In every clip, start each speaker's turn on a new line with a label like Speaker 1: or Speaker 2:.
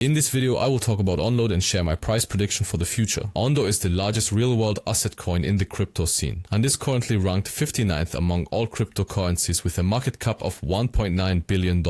Speaker 1: In this video, I will talk about ONDO and share my price prediction for the future. ONDO is the largest real-world asset coin in the crypto scene and is currently ranked 59th among all cryptocurrencies with a market cap of $1.9 billion.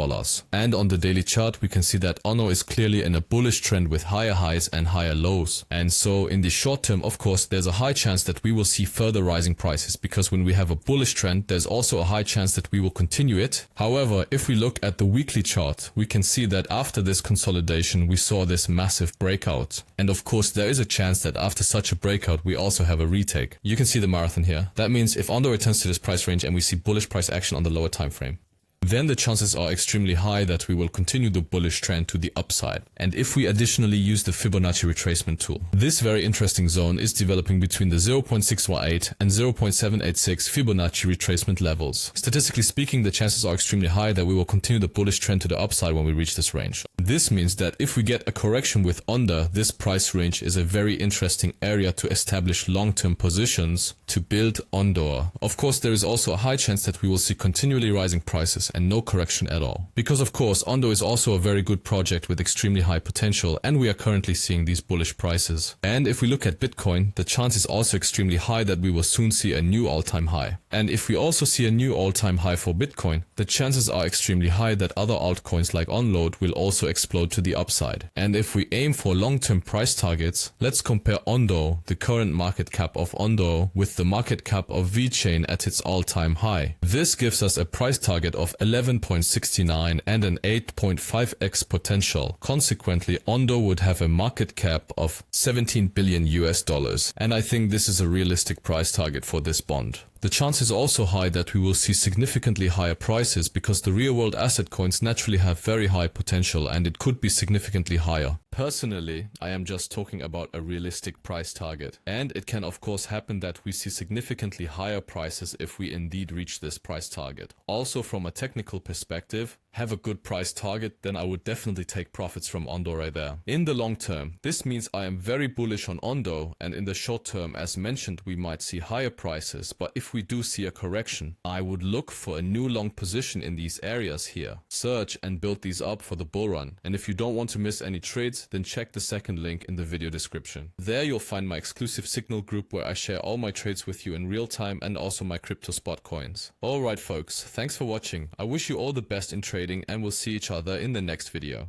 Speaker 1: And on the daily chart, we can see that ONDO is clearly in a bullish trend with higher highs and higher lows. And so in the short term, of course, there's a high chance that we will see further rising prices, because when we have a bullish trend, there's also a high chance that we will continue it. However, if we look at the weekly chart, we can see that after this consolidation, we saw this massive breakout. And of course, there is a chance that after such a breakout, we also have a retake. You can see the marathon here. That means if ONDO returns to this price range and we see bullish price action on the lower time frame, then the chances are extremely high that we will continue the bullish trend to the upside. And if we additionally use the Fibonacci retracement tool, this very interesting zone is developing between the 0.618 and 0.786 Fibonacci retracement levels. Statistically speaking, the chances are extremely high that we will continue the bullish trend to the upside when we reach this range. This means that if we get a correction with ONDO, this price range is a very interesting area to establish long-term positions to build ONDO. Of course, there is also a high chance that we will see continually rising prices and no correction at all. Because of course, ONDO is also a very good project with extremely high potential, and we are currently seeing these bullish prices. And if we look at Bitcoin, the chance is also extremely high that we will soon see a new all-time high. And if we also see a new all-time high for Bitcoin, the chances are extremely high that other altcoins like ONDO will also explode to the upside. And if we aim for long-term price targets, let's compare ONDO, the current market cap of ONDO, with the market cap of VeChain at its all-time high. This gives us a price target of 11.69 and an 8.5x potential. Consequently, ONDO would have a market cap of $17 billion US, and I think this is a realistic price target for this bond. The chance is also high that we will see significantly higher prices, because the real-world asset coins naturally have very high potential and it could be significantly higher. Personally, I am just talking about a realistic price target. And it can of course happen that we see significantly higher prices if we indeed reach this price target. Also, from a technical perspective, have a good price target, then I would definitely take profits from ONDO right there. In the long term, this means I am very bullish on ONDO, and in the short term, as mentioned, we might see higher prices, but if we do see a correction, I would look for a new long position in these areas here. Search and build these up for the bull run. And if you don't want to miss any trades, then check the second link in the video description. There you'll find my exclusive Signal group where I share all my trades with you in real time, and also my crypto spot coins. Alright folks, thanks for watching. I wish you all the best in trading, and we'll see each other in the next video.